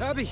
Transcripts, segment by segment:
Abby!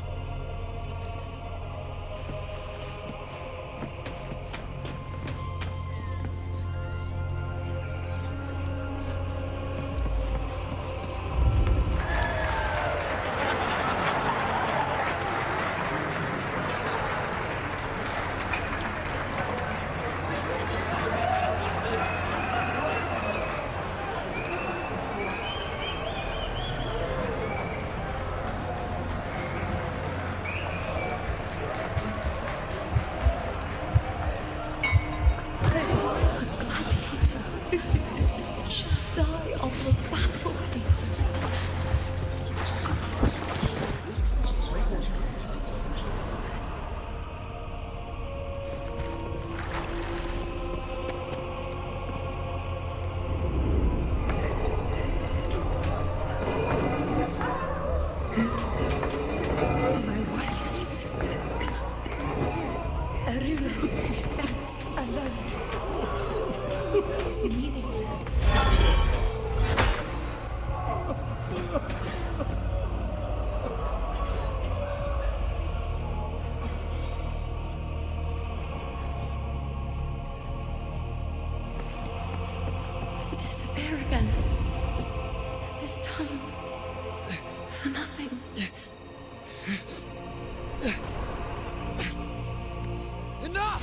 Disappear again. This time, for nothing. Enough!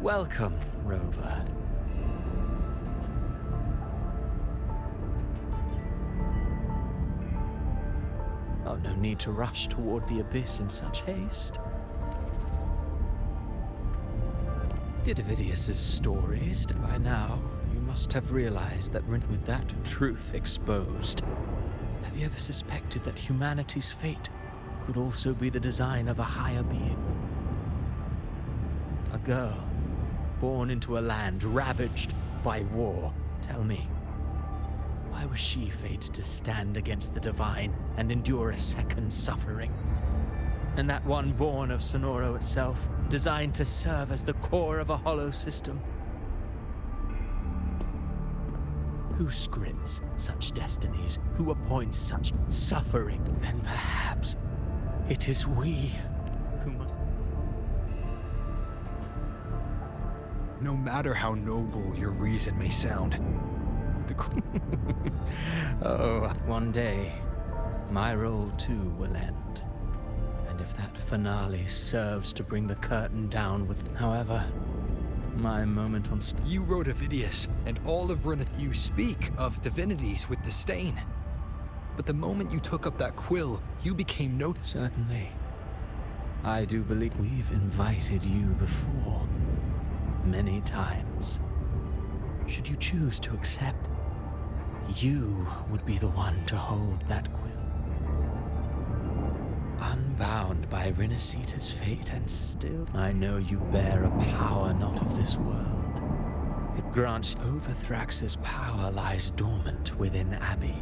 Welcome, Rover. Oh, no need to rush toward the abyss in such haste. Did Ovidius's stories? By now, you must have realized that with that truth exposed, have you ever suspected that humanity's fate could also be the design of a higher being? A girl born into a land ravaged by war. Tell me, why was she fated to stand against the divine and endure a second suffering? And that one born of Sonoro itself, designed to serve as the core of a hollow system? Who scripts such destinies? Who appoints such suffering? Then perhaps it is we who must... No matter how noble your reason may sound, Oh, one day, my role too will end. And if that finale serves to bring the curtain down with... However, my moment on... You wrote Ovidius, and all of Reneth. You speak of divinities with disdain. But the moment you took up that quill, you became Certainly. I do believe we've invited you before. Many times. Should you choose to accept, you would be the one to hold that quill. Unbound by Renacita's fate, and still I know you bear a power not of this world. It grants Overthrax's power lies dormant within Abbey.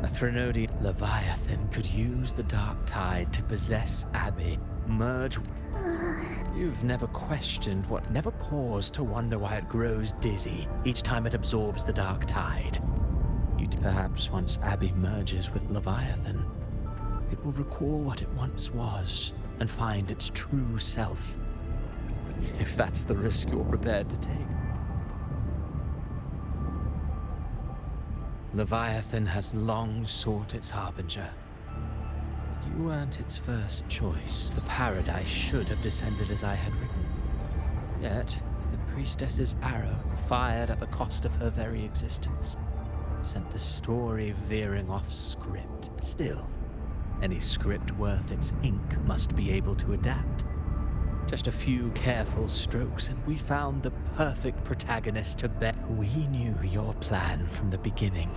A Threnodian Leviathan could use the dark tide to possess Abbey, merge... You've never questioned what, never paused to wonder why it grows dizzy each time it absorbs the dark tide. Perhaps once Abbey merges with Leviathan, it will recall what it once was and find its true self. If that's the risk you're prepared to take. Leviathan has long sought its harbinger. But you weren't its first choice. The paradise should have descended as I had written. Yet, the priestess's arrow, fired at the cost of her very existence, sent the story veering off script. Still, any script worth its ink must be able to adapt. Just a few careful strokes, and we found the perfect protagonist to bet. We knew your plan from the beginning.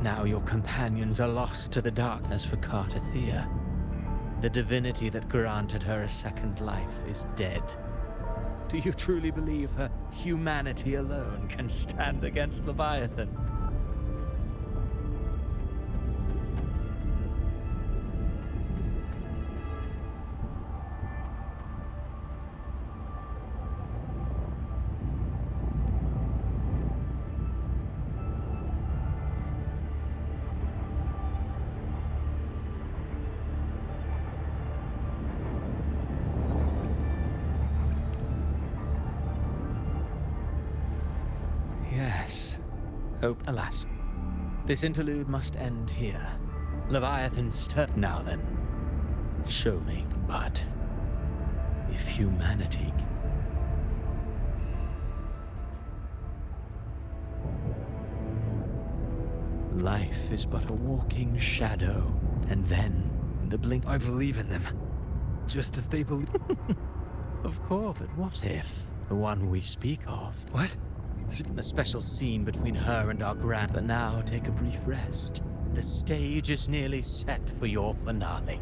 Now your companions are lost to the darkness for Cartathea. The divinity that granted her a second life is dead. Do you truly believe her humanity alone can stand against Leviathan? Yes. Hope, alas. This interlude must end here. Leviathan's turn. Now then, show me. But if humanity... Life is but a walking shadow, and then, in the blink... I believe in them. Just as they believe. Of course, but what if the one we speak of... What? A special scene between her and our grand... But now take a brief rest. The stage is nearly set for your finale.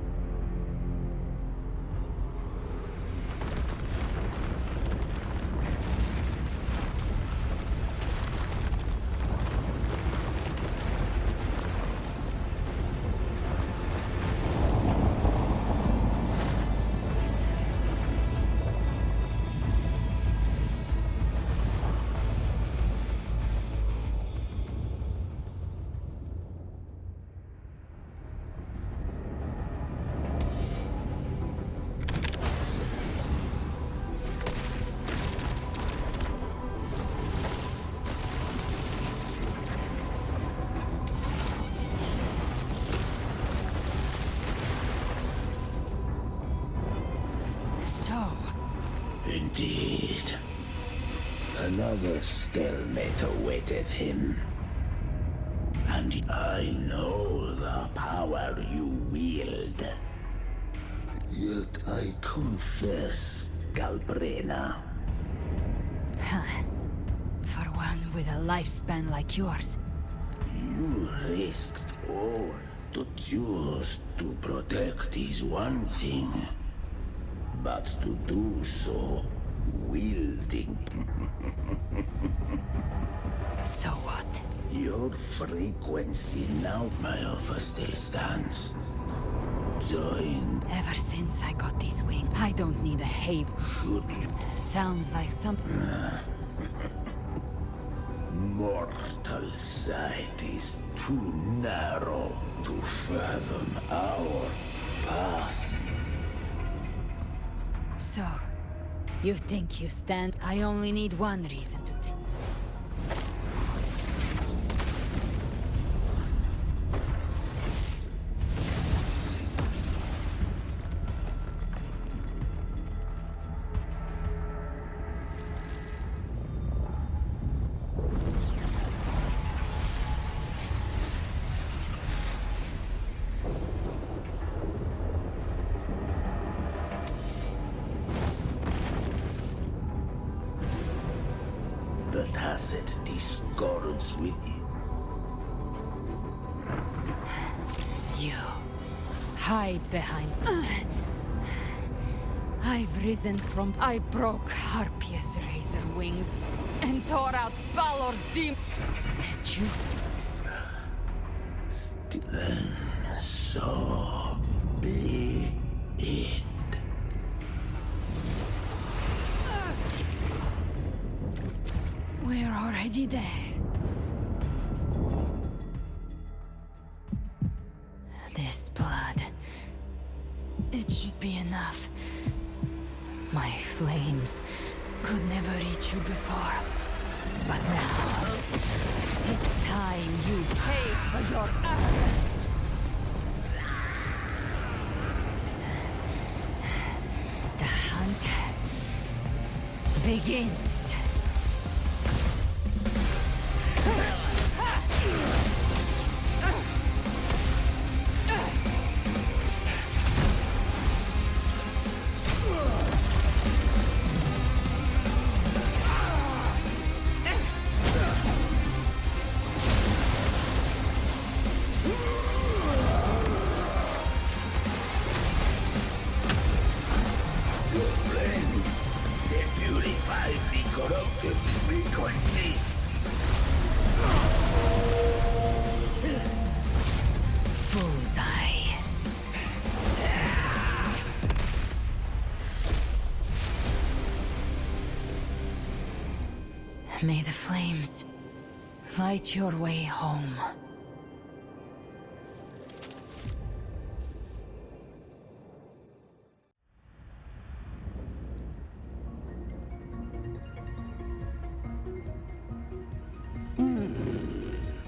Indeed. Another stalemate awaited him. And I know the power you wield. Yet I confess, Galbrena. For one with a lifespan like yours. You risked all to choose to protect is one thing. But to do so, wielding. So what? Your frequency now, my offer still stands. Join. Ever since I got these wings, I don't need a hay. Should you? Sounds like some... Mortal sight is too narrow to fathom our path. So, you think you stand? I only need one reason to take. The tacit discords with you. You hide behind. I've risen from. I broke Harpia's razor wings and tore out Balor's demon. And you. Then so be it. We're already there. This blood. It should be enough. My flames could never reach you before. But now, it's time you pay for your arrogance. The hunt begins. flames. Light your way home.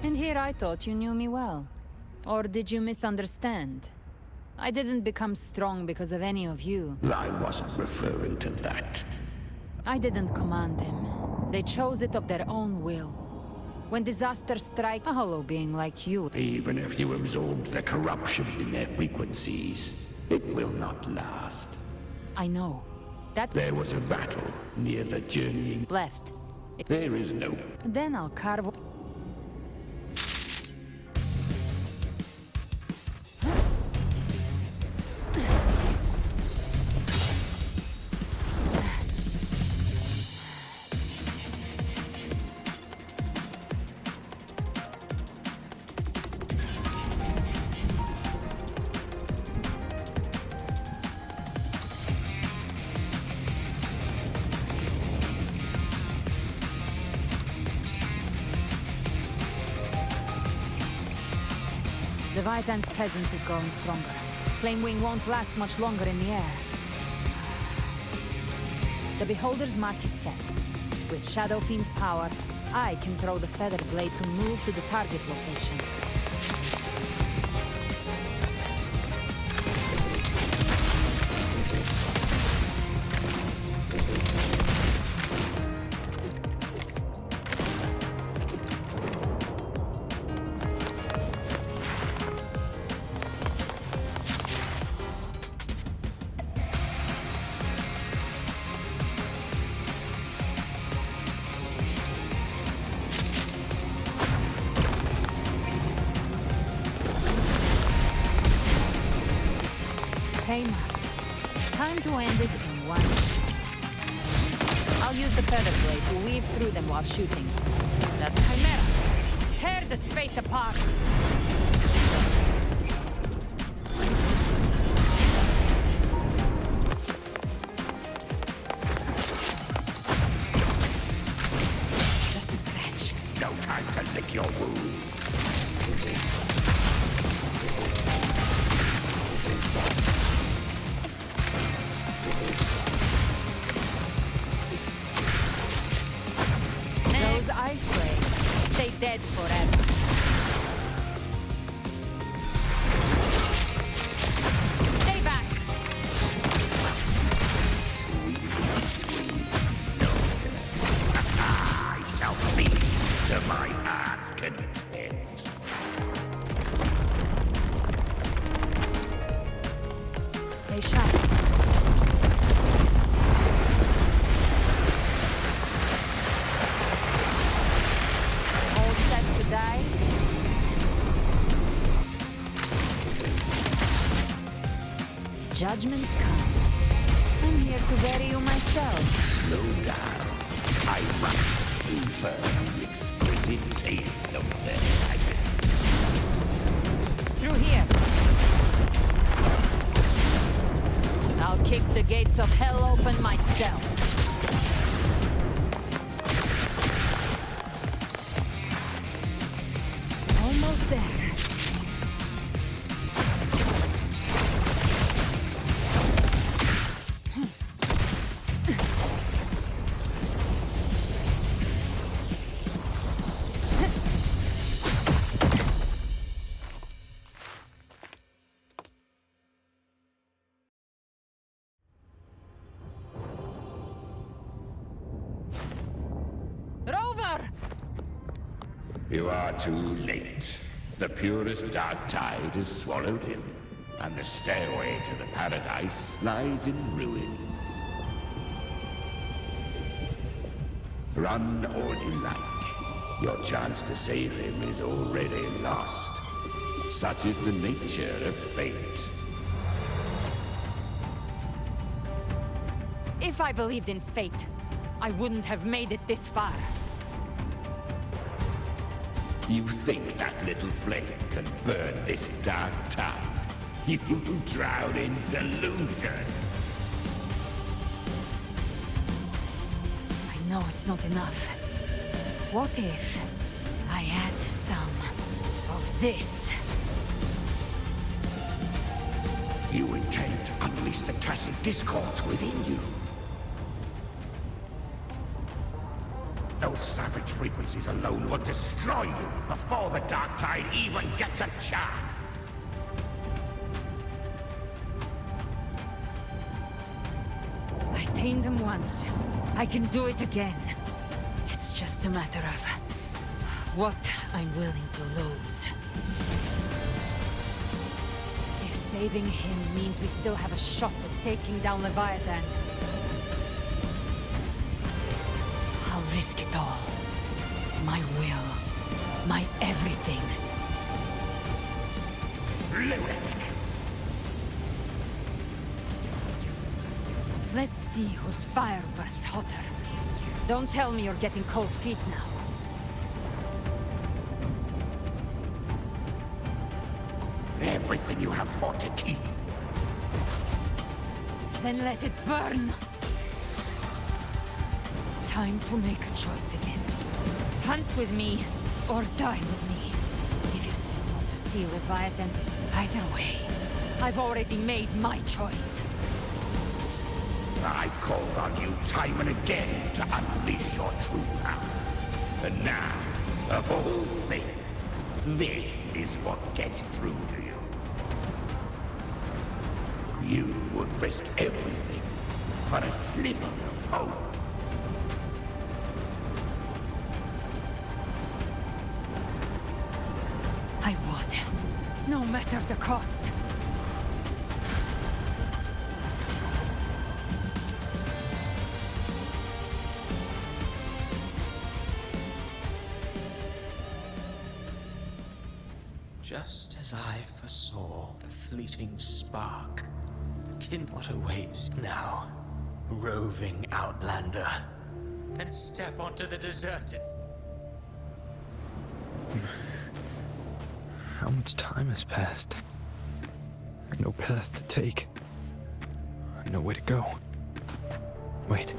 And here I thought you knew me well. Or did you misunderstand? I didn't become strong because of any of you. I wasn't referring to that. I didn't command them. They chose it of their own will. When disaster strikes a hollow being like you, Even if you absorb the corruption in their frequencies, it will not last. I know. That There was a battle near the journeying. left. There is no. Then I'll carve... Leviathan's presence is growing stronger. Flamewing won't last much longer in the air. The Beholder's mark is set. With Shadow Fiend's power, I can throw the Feather Blade to move to the target location. Kramer, time to end it in one shot. I'll use the Feather Blade to weave through them while shooting. The Chimera! Tear the space apart! Just a scratch. No time to lick your wounds. Those ice rays stay dead forever. Stay back! I shall feast to my heart's content. Stay sharp. All set to die? Judgment's come. I'm here to bury you myself. Slow down. I must savor the exquisite taste of the dragon. Through here. I'll kick the gates of hell open myself. Almost there. Rover! You are too late. The purest dark tide has swallowed him, and the stairway to the paradise lies in ruins. Run all you like. Your chance to save him is already lost. Such is the nature of fate. If I believed in fate, I wouldn't have made it this far. You think that little flame can burn this dark tide? You drown in delusion. I know it's not enough. What if I add some of this? You intend to unleash the tacit discords within you. Those savage frequencies alone will destroy you before the Dark Tide even gets a chance. I tamed them once. I can do it again. It's just a matter of what I'm willing to lose. If saving him means we still have a shot at taking down Leviathan, I'll risk it all. My will. My everything. Lunatic! Let's see whose fire burns hotter. Don't tell me you're getting cold feet now. Everything you have fought to keep. Then let it burn! Time to make a choice again. Hunt with me, or die with me. If you still want to see Leviathan, either way, I've already made my choice. I called on you time and again to unleash your true power. And now, of all things, this is what gets through to you. You would risk everything for a sliver of hope. I would, no matter the cost. Just as I foresaw, a fleeting spark. What awaits now, roving outlander? And step onto the deserted... How much time has passed? No path to take. Nowhere to go. Wait.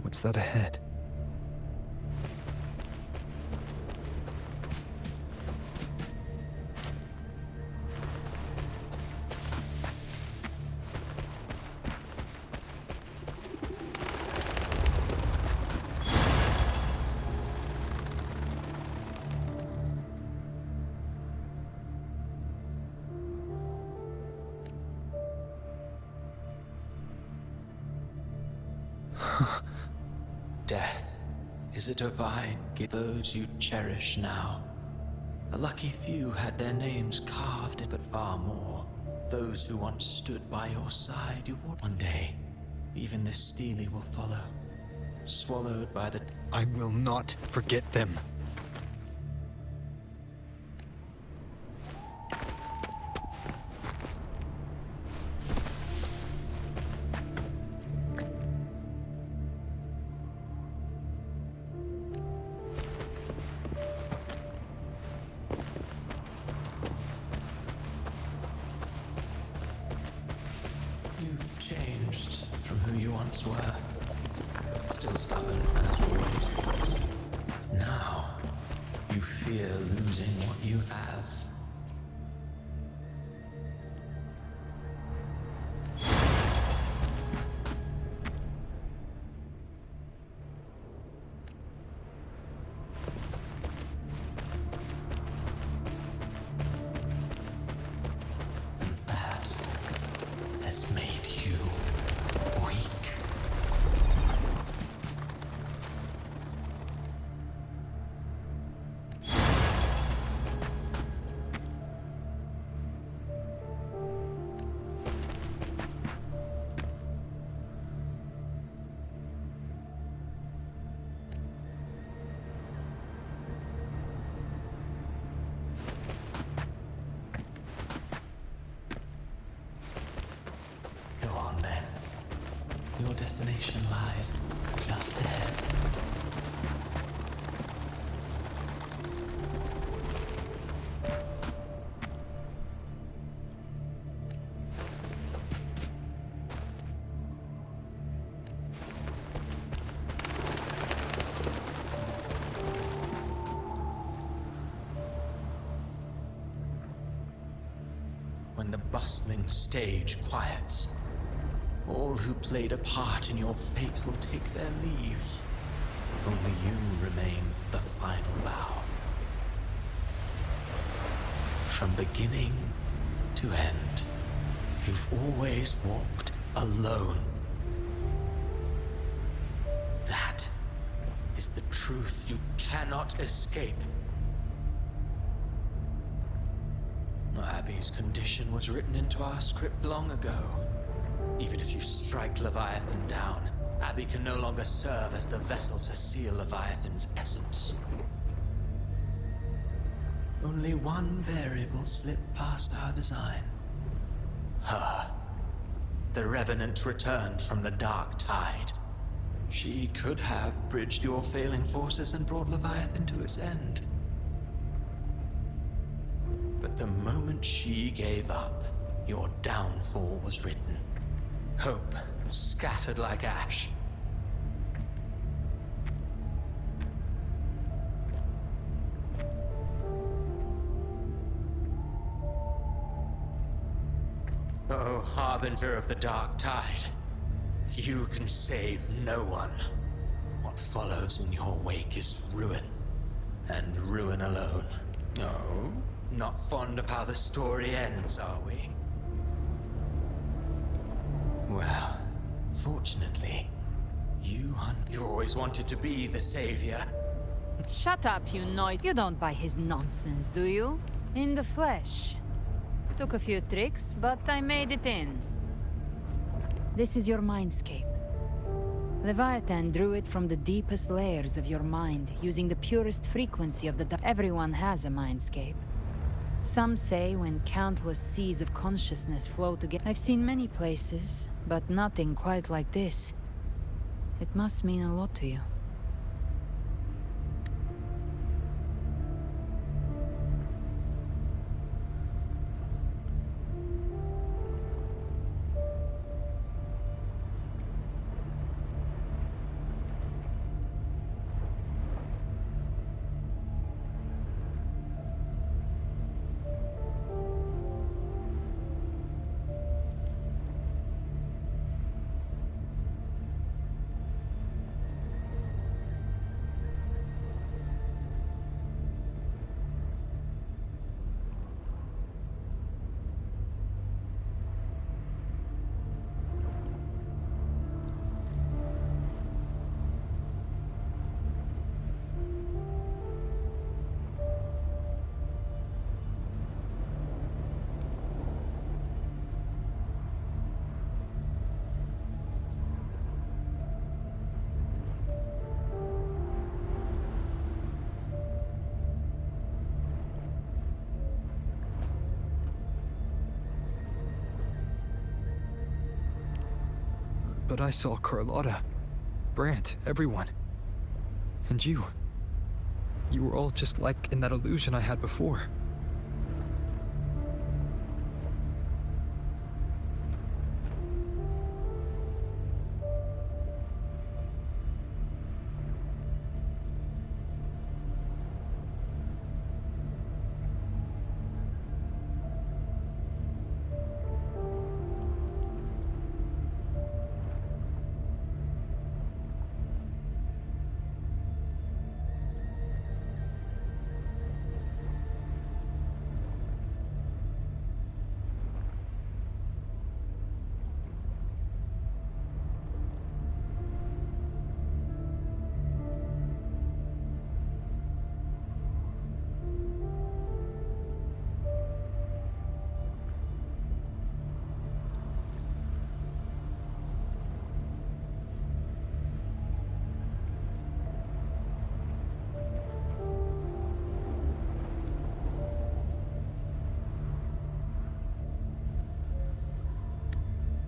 What's that ahead? Death is a divine gift those you cherish now. A lucky few had their names carved in, but far more. Those who once stood by your side, you've one day. Even this Steely will follow, swallowed by the... I will not forget them. You've changed from who you once were. Still stubborn, as always. Now, you fear losing what you have. And that has made you weak. Go on then. Your destination lies just ahead. when the bustling stage quiets. All who played a part in your fate will take their leave. Only you remain for the final bow. From beginning to end, you've always walked alone. That is the truth you cannot escape. Abby's condition was written into our script long ago. Even if you strike Leviathan down, Abby can no longer serve as the vessel to seal Leviathan's essence. Only one variable slipped past our design. Her. The Revenant returned from the dark tide. She could have bridged your failing forces and brought Leviathan to its end. But the moment she gave up, your downfall was written. Hope scattered like ash. Oh, harbinger of the dark tide. You can save no one. What follows in your wake is ruin. And ruin alone. No, not fond of how the story ends, are we? Well, fortunately, you always wanted to be the savior. Shut up, you noise. You don't buy his nonsense, do you? In the flesh. Took a few tricks, but I made it in. This is your mindscape. Leviathan drew it from the deepest layers of your mind, using the purest frequency of the Everyone has a mindscape. Some say when countless seas of consciousness flow together. I've seen many places, but nothing quite like this. It must mean a lot to you. But I saw Carlotta, Brant, everyone. And you. You were all just like in that illusion I had before.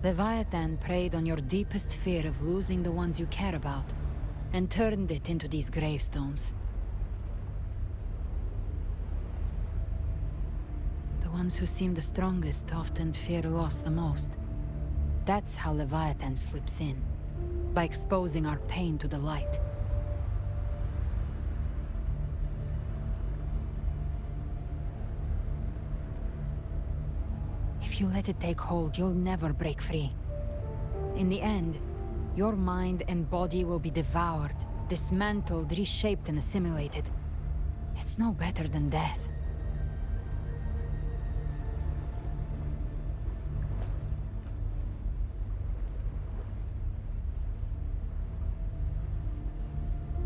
Leviathan preyed on your deepest fear of losing the ones you care about, and turned it into these gravestones. The ones who seem the strongest often fear loss the most. That's how Leviathan slips in, by exposing our pain to the light. If you let it take hold, you'll never break free. In the end, your mind and body will be devoured, dismantled, reshaped, and assimilated. It's no better than death.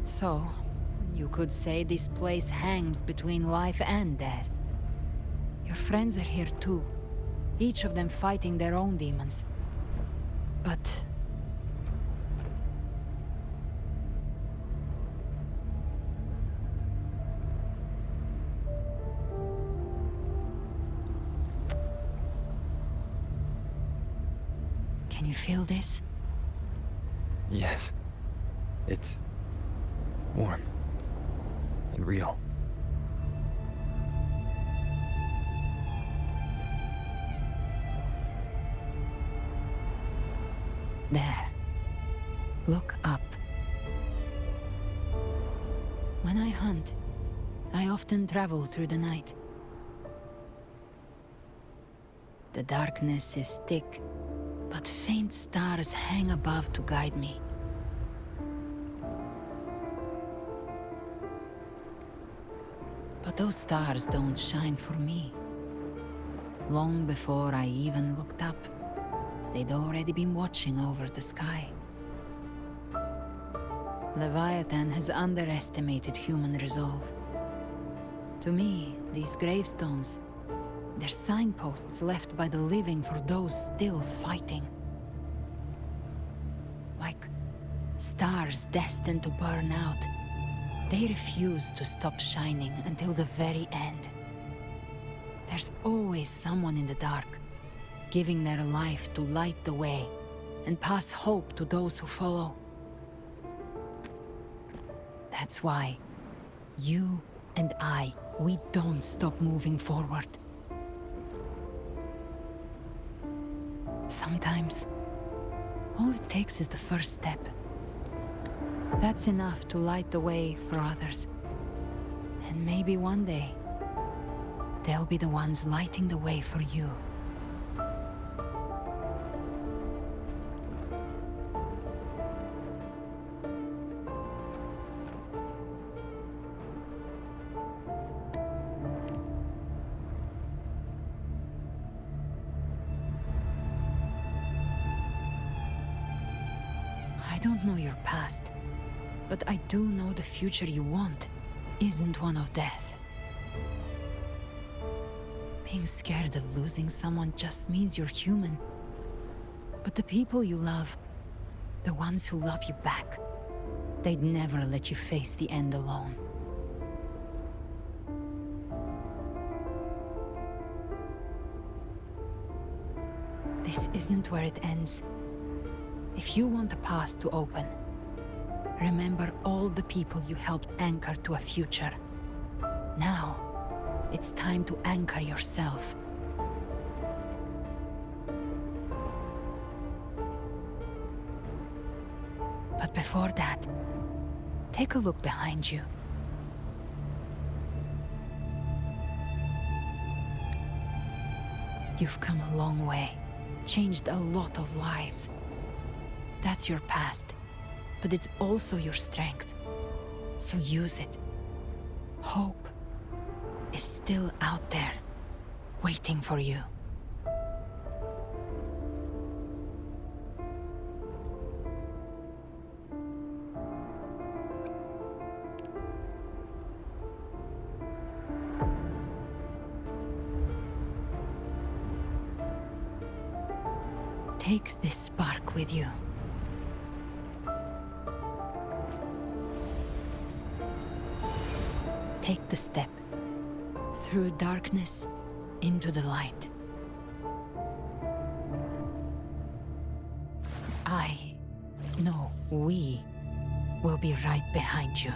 So, you could say this place hangs between life and death. Your friends are here too, each of them fighting their own demons. But... can you feel this? Yes. It's warm and real. There. Look up. When I hunt, I often travel through the night. The darkness is thick, but faint stars hang above to guide me. But those stars don't shine for me. Long before I even looked up, they'd already been watching over the sky. Leviathan has underestimated human resolve. To me, these gravestones, they're signposts left by the living for those still fighting. Like stars destined to burn out, they refuse to stop shining until the very end. There's always someone in the dark, giving their life to light the way and pass hope to those who follow. That's why you and we don't stop moving forward. Sometimes, all it takes is the first step. That's enough to light the way for others. And maybe one day, they'll be the ones lighting the way for you. I don't know your past, but I do know the future you want isn't one of death. Being scared of losing someone just means you're human. But the people you love, the ones who love you back, they'd never let you face the end alone. This isn't where it ends. If you want the path to open, remember all the people you helped anchor to a future. Now, it's time to anchor yourself. But before that, take a look behind you. You've come a long way, changed a lot of lives. That's your past, but it's also your strength. So use it. Hope is still out there, waiting for you. Take this spark with you. Take the step through darkness into the light. We will be right behind you.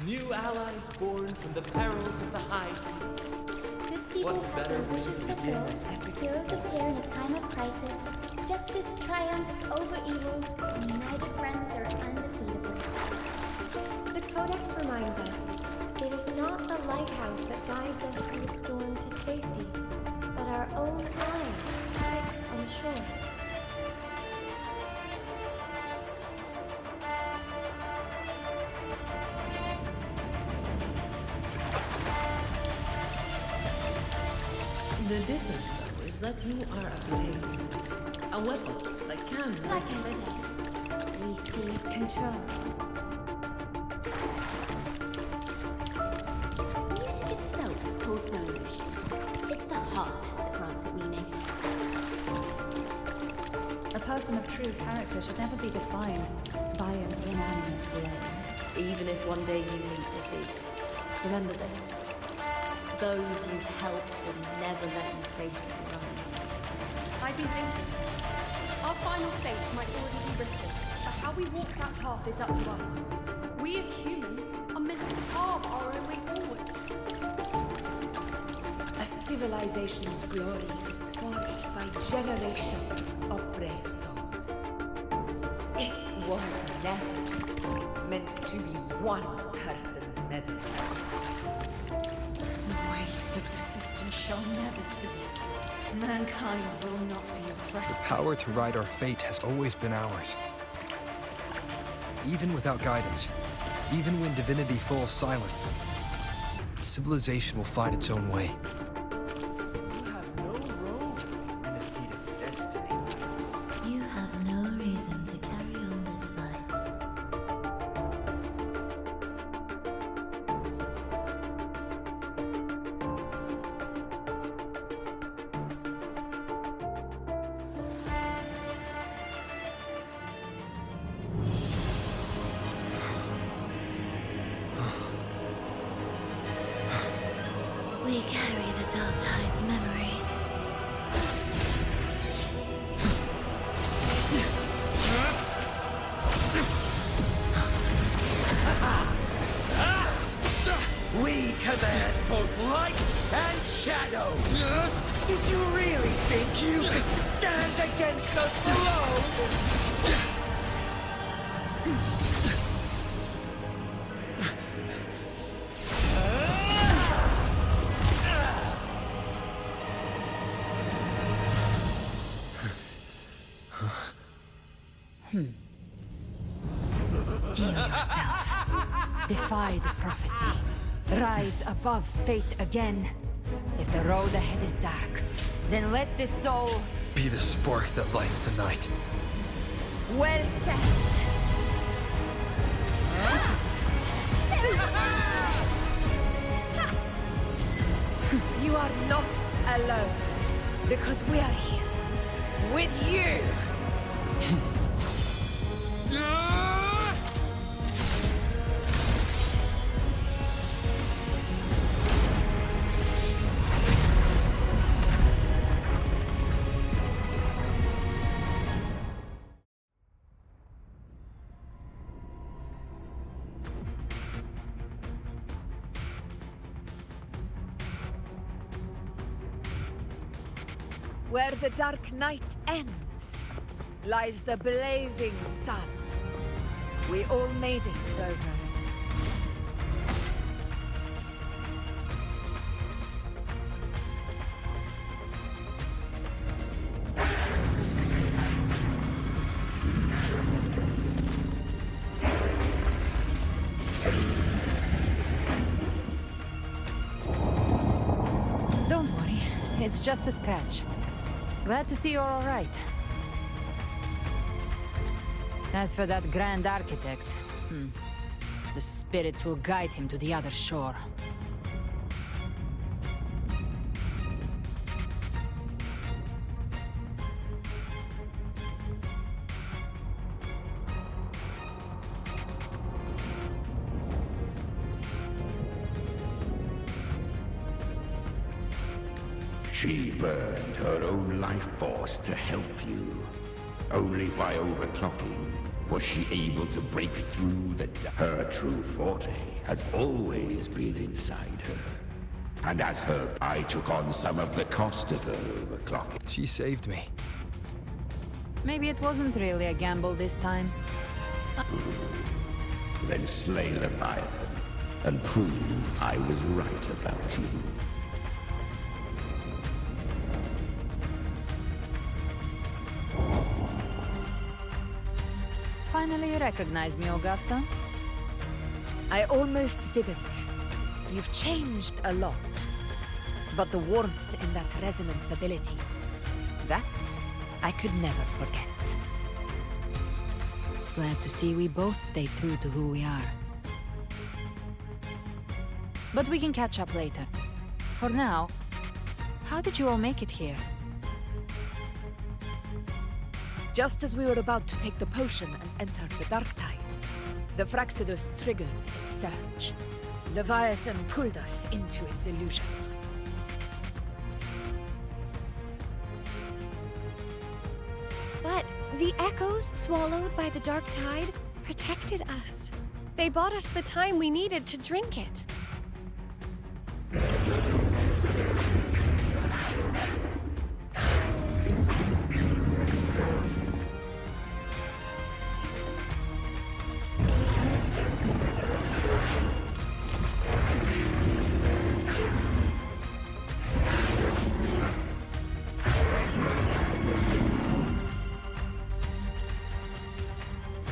New allies born from the perils of the high seas. Good people have their wishes fulfilled, heroes appear in a time of crisis, justice triumphs over evil, and united friends are undefeatable. The Codex reminds us, it is not the lighthouse that guides us through the storm to safety, but our own lives fixed on the shore. The difference, though, is that you are a blade. A weapon that can... Like I said, we seize control. Music itself holds no emotion. It's the heart that grants it meaning. A person of true character should never be defined by an inanimate blade. Even if one day you meet defeat, remember this. Those you've helped will never let you face it alone. I've been thinking. Our final fate might already be written, but how we walk that path is up to us. We as humans are meant to carve our own way forward. A civilization's glory is forged by generations of brave souls. It was never meant to be one person's medal. The waves of resistance shall never soothe. Mankind will not be oppressed. The power to write our fate has always been ours. Even without guidance, even when divinity falls silent, civilization will find its own way. You have no role in Renaceda's destiny. You have no reason to carry on this fight. We carry the Dark Tide's memories. We command both light and shadow. Did you really think you could stand against us alone? Steel yourself. Defy the prophecy. Rise above fate again. If the road ahead is dark, then let this soul... Be the spark that lights the night. Well said. You are not alone, because we are here, with you! Where the dark night ends, lies the blazing sun. We all made it, Rover. Don't worry, it's just a scratch. Glad to see you're all right. As for that Grand Architect, the spirits will guide him to the other shore. She burned her own life force to help you. Only by overclocking was she able to break through the... Her true forte has always been inside her. And as her, I took on some of the cost of her overclocking. She saved me. Maybe it wasn't really a gamble this time. Then slay Leviathan and prove I was right about you. Finally you recognize me, Augusta? I almost didn't. You've changed a lot. But the warmth in that resonance ability, that I could never forget. Glad to see we both stay true to who we are. But we can catch up later. For now, how did you all make it here? Just as we were about to take the potion and enter the dark tide, the Fraxidus triggered its surge. Leviathan pulled us into its illusion. But the echoes swallowed by the dark tide protected us. They bought us the time we needed to drink it.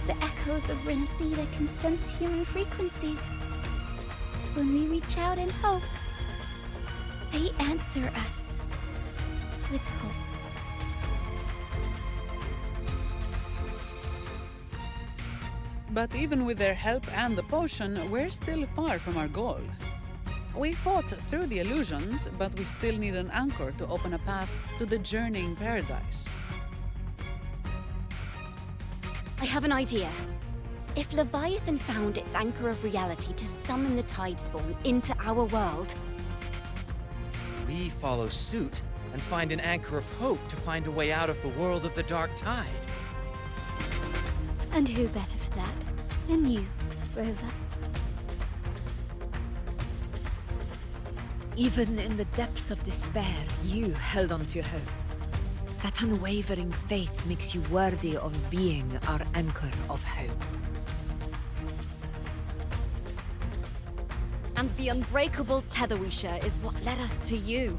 The echoes of Renacida can sense human frequencies. When we reach out in hope, they answer us with hope. But even with their help and the potion, we're still far from our goal. We fought through the illusions, but we still need an anchor to open a path to the journeying paradise. I have an idea. If Leviathan found its anchor of reality to summon the Tide Spawn into our world, We follow suit and find an anchor of hope to find a way out of the world of the dark tide. And who better for that than you, Rover? Even in the depths of despair, you held on to hope. That unwavering faith makes you worthy of being our anchor of hope. and the unbreakable tether we share is what led us to you.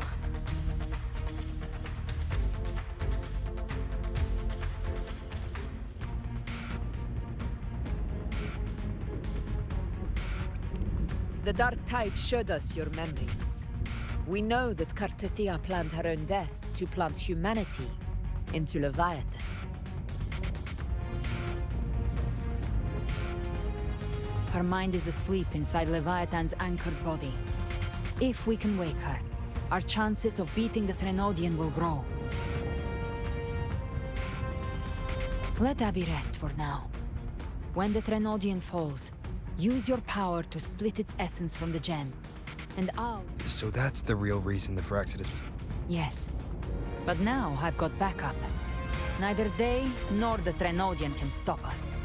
The dark tide showed us your memories. We know that Kartithia planned her own death to plant humanity into Leviathan. Her mind is asleep inside Leviathan's anchored body. If we can wake her, our chances of beating the Threnodian will grow. Let Abby rest for now. When the Threnodian falls, use your power to split its essence from the gem, and I'll... So that's the real reason the Fraxidus was... Yes. But now I've got backup. Neither they nor the Threnodian can stop us.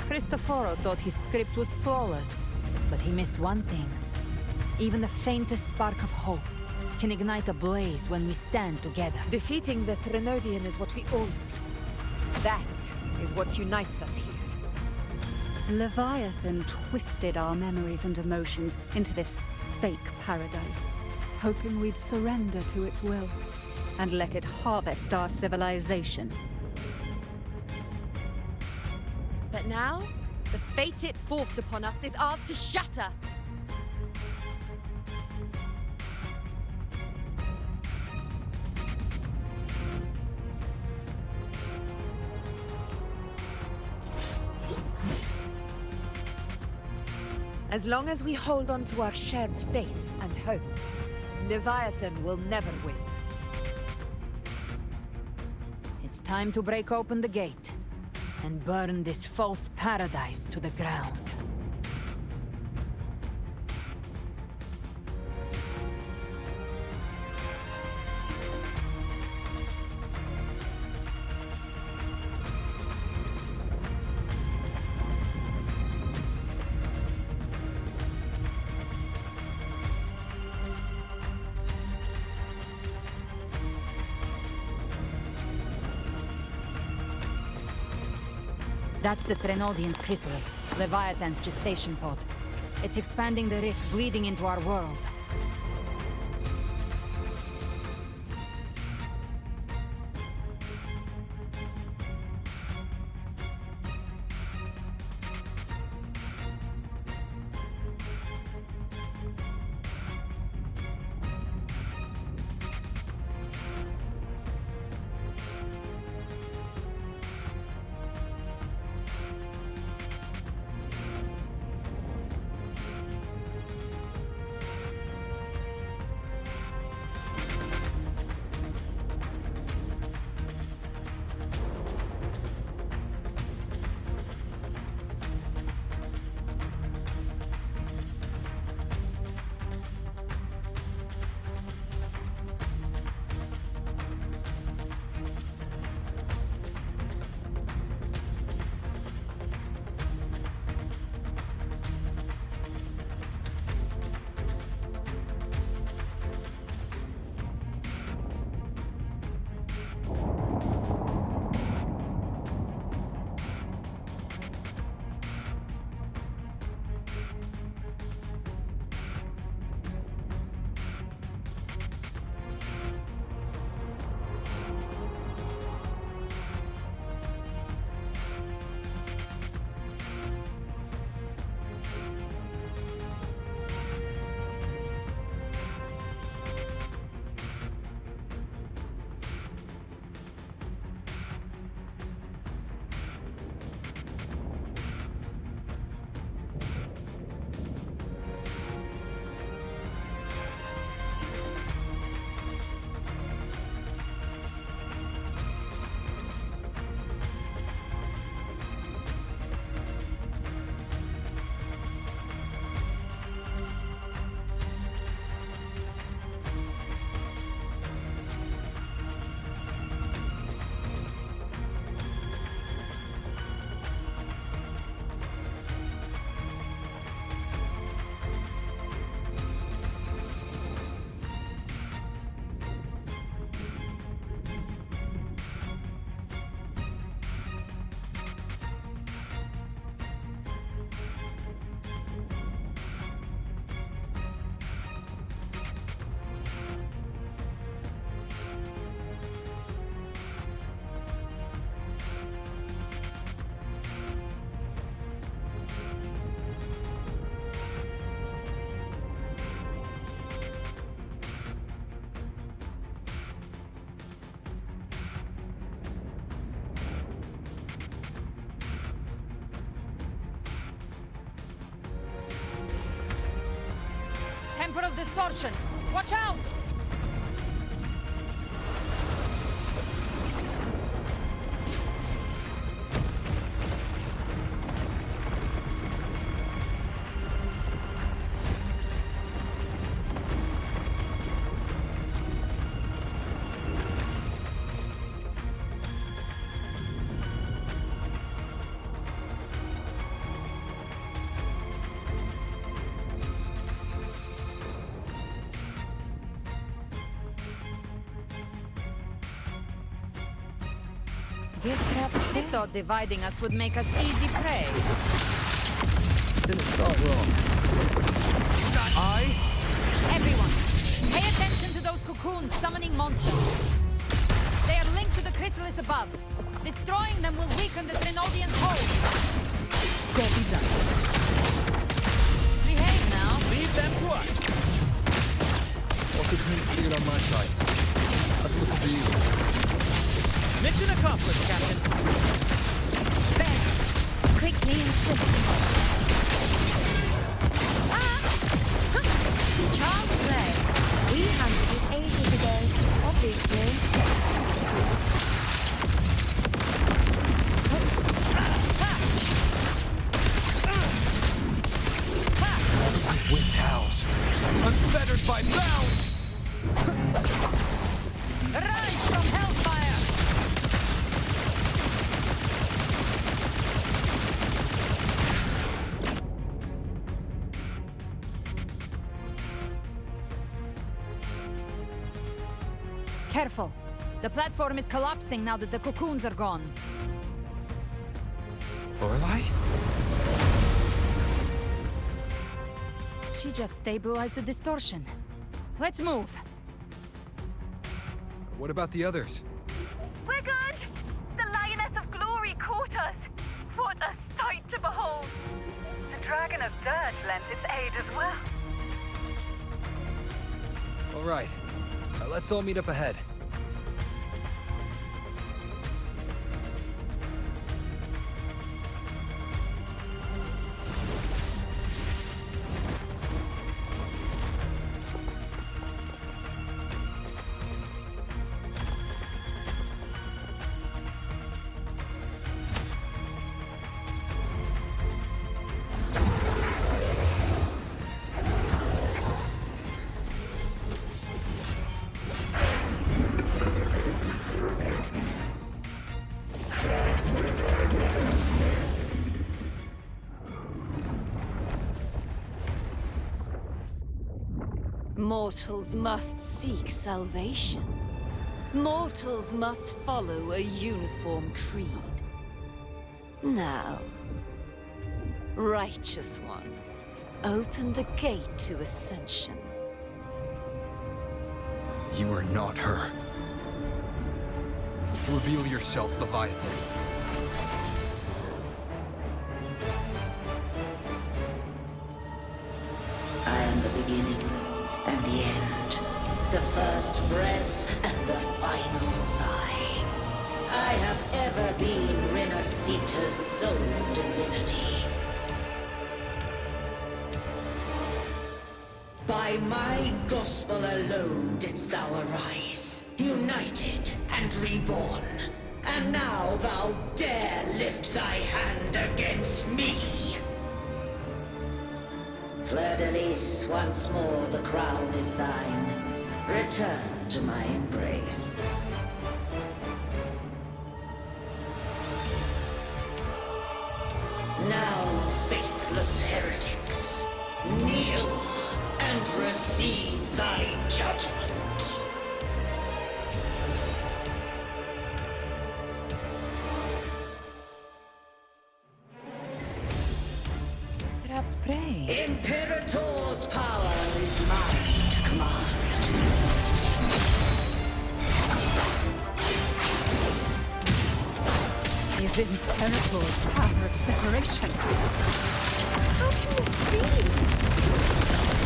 Cristoforo thought his script was flawless, but he missed one thing. Even the faintest spark of hope can ignite a blaze when we stand together. Defeating the Threnodian is what we all see. That is what unites us here. Leviathan twisted our memories and emotions into this fake paradise, hoping we'd surrender to its will and let it harvest our civilization. But now, the fate it's forced upon us is ours to shatter. As long as we hold on to our shared faith and hope, Leviathan will never win. It's time to break open the gate and burn this false paradise to the ground. That's the Threnodian's chrysalis, Leviathan's gestation pod. It's expanding the rift, bleeding into our world. Temporal distortions! Watch out! They thought dividing us would make us easy prey. Didn't start wrong. Everyone, pay attention to those cocoons summoning monsters. They are linked to the chrysalis above. Destroying them will weaken the Threnodian's hold. Copy that. Behave now. Leave them to us. What's the point to it on my side? That's looking for you. Mission accomplished, Captain. Ben, quickly and swiftly. Child's play. We handled it ages ago, obviously. Wind howls. Unfettered by bounds! Rise from hellfire! Careful. The platform is collapsing now that the cocoons are gone. Lorelei? She just stabilized the distortion. Let's move. What about the others? We're good! The Lioness of Glory caught us! What a sight to behold! The Dragon of Dirt lent its aid as well. All right. Let's all meet up ahead. Mortals must seek salvation. Mortals must follow a uniform creed. Now, Righteous One, open the gate to ascension. You are not her. Reveal yourself, Leviathan. I am the beginning and the end, the first breath and the final sigh. I have ever been Renacita's sole divinity. By my gospel alone didst thou arise, united and reborn. And now thou dare lift thy hand against me! Fleur-de-Lis, once more the crown is thine. Return to my embrace. Now, faithless heretics, kneel and receive thy judgment. Trapped prey. Imperator's power is mine to command. Is Imperator's power of separation? How can this be?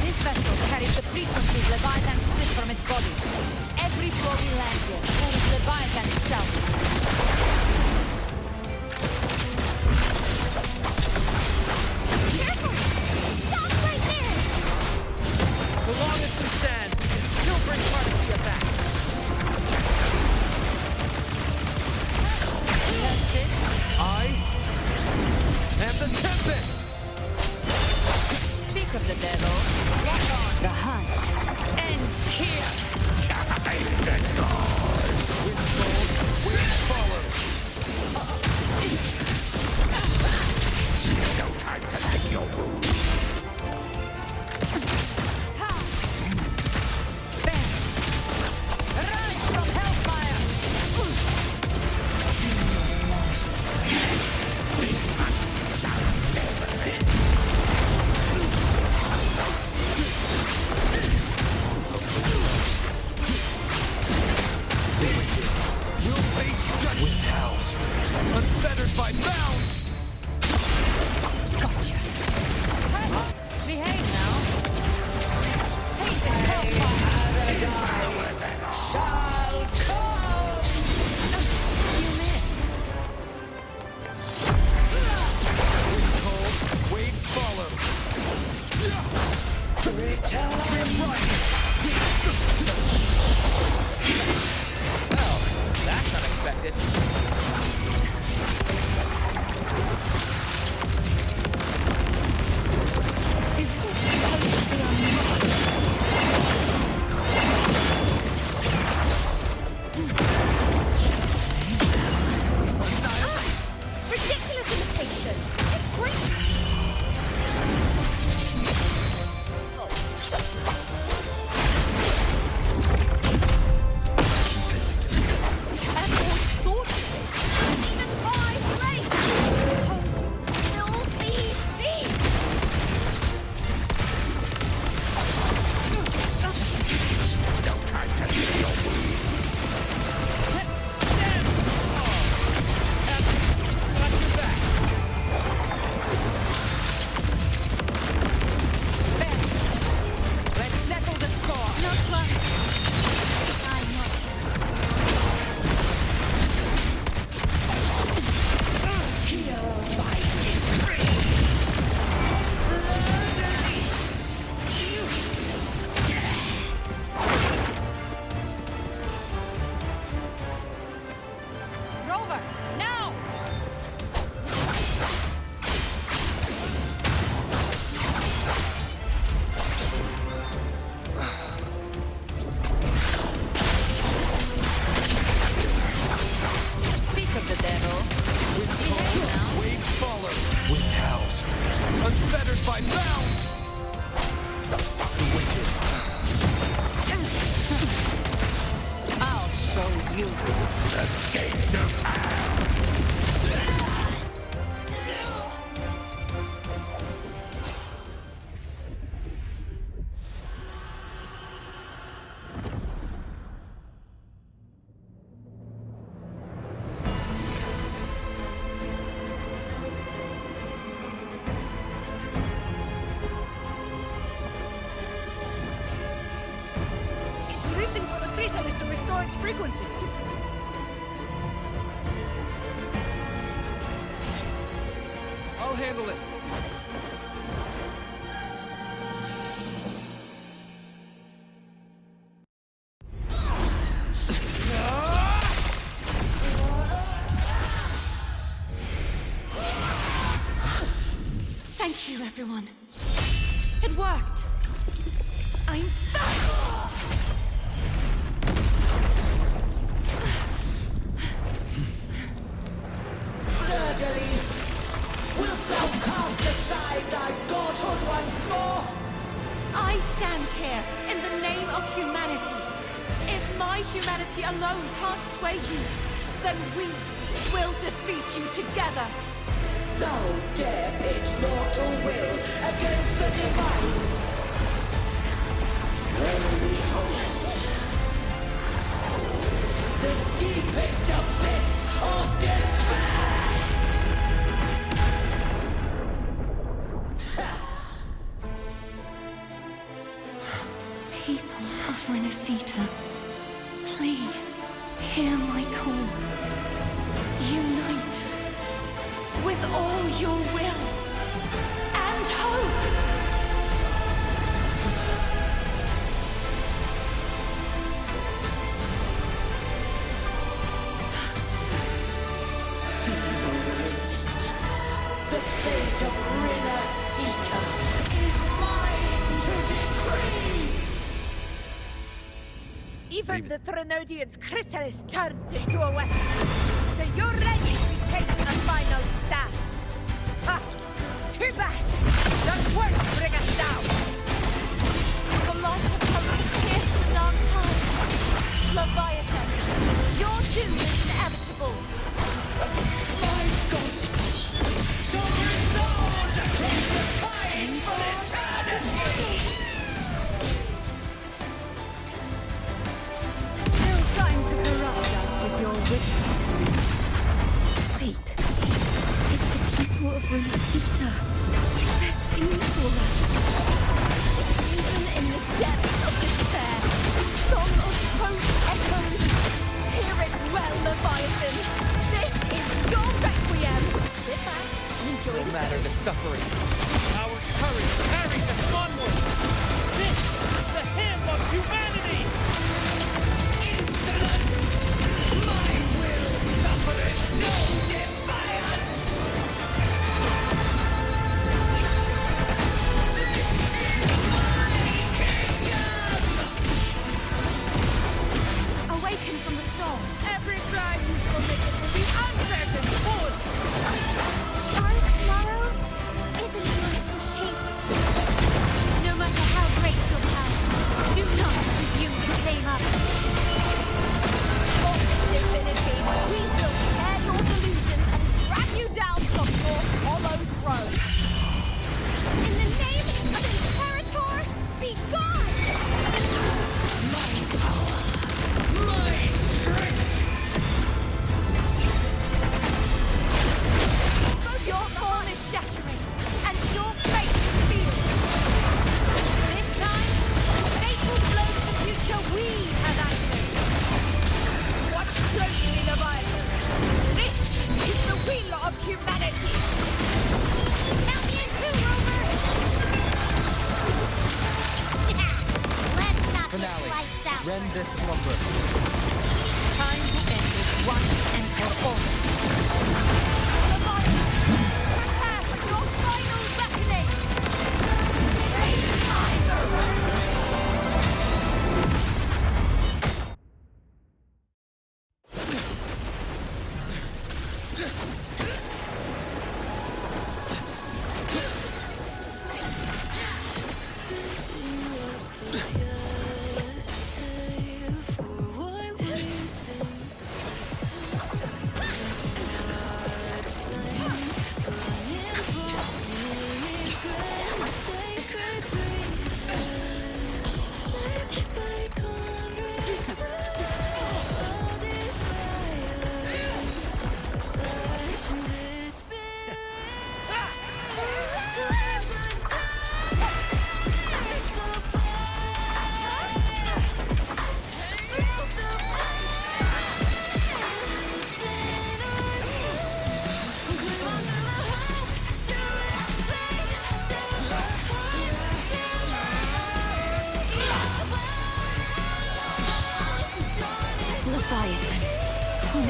This vessel carries the frequencies Leviathan split from its body. Every floor we land here is Leviathan itself. Careful! Stop right there! So long as we stand, we can still bring Marcia back. That's it. I am the Tempest! Speak of the devil. Rock on. The hunt ends here. Time to go! Wind follow! No time to lick your wounds. Bang. Rise from hellfire. This hunt shall never end. fettered by bounds! I'll show you. The gates of hell! It's reaching for the chrysalis to restore its frequencies. I'll handle it. Thank you, everyone. It worked. I'm back! Fleur-de-Lis, wilt thou cast aside thy godhood once more? I stand here in the name of humanity. If my humanity alone can't sway you, then we will defeat you together. Thou dare pit mortal will against the divine. Well, behold, the deepest abyss of despair. People of Renacita, please hear my call. Unite with all your will and hope. Feeble resistance. The fate of Renacita is mine to decree. Even the Threnodian's chrysalis turned into a weapon. So you're ready to take a final stand. Ha! Too bad! Those words bring us down! The light of hope pierced the dark times. Leviathan, your doom is inevitable. My gospel shall resound across the tides for eternity! Still trying to corrupt us with your whispers. Wait. It's the people of Renacita. They're singing for us. Even in the depths of despair, the song of hope echoes. Hear it well, Leviathan. This is your requiem. Sit back and enjoy the matter show. the suffering. Our courage carries us onward. This is the hymn of humanity. Insolence! My will suffereth no defiance! This is my kingdom! Awaken from the storm. Every crime you committed will be answered in full! Our tomorrow isn't yours to shape. No matter how great your power, do not presume to claim us. For divinity, we will tear your delusions and drag you down from your hollow throne. In the name of Imperator, be gone! My power! My strength! Your fall is shattering, and your fate is sealed. This time, fate will blow to the future we have anchored. Watch closely, Leviathan. This is the will of humanity. Count me in two, Rover! Let's not get Finale. lights out. Rend this slumber. Time to end this once and for all. Leviathan, prepare for your final reckoning!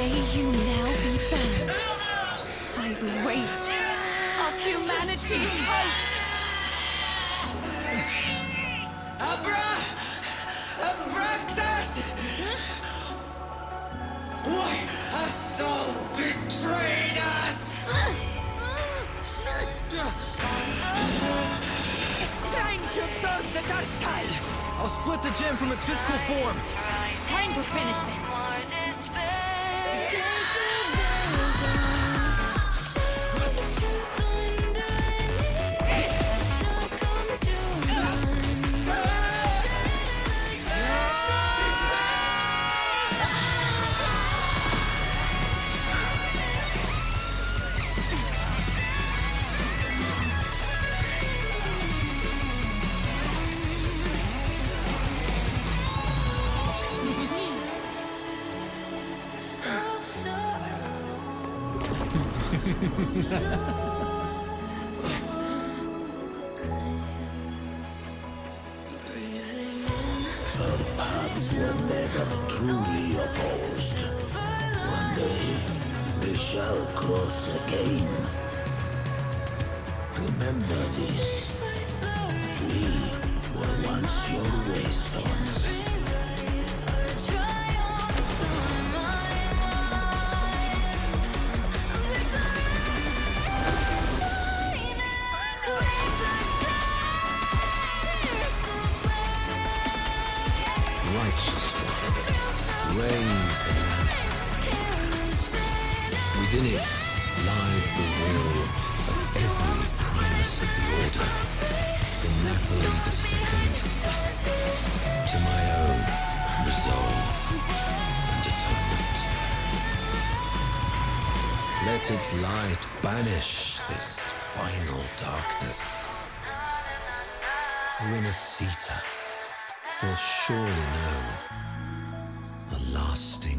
May you now be bound by the weight of humanity's hopes. Abraxas! Why has Sol betrayed us? It's trying to absorb the dark tide. I'll split the gem from its physical form. Time to finish this. Our paths were never truly opposed. One day, they shall cross again. Remember this. We were once your wastelands. Righteous one, raise the lantern. Within it lies the will of every primus of the Order, from Napoli II to my own resolve and atonement. Let its light banish this final darkness. Renacita will surely know a lasting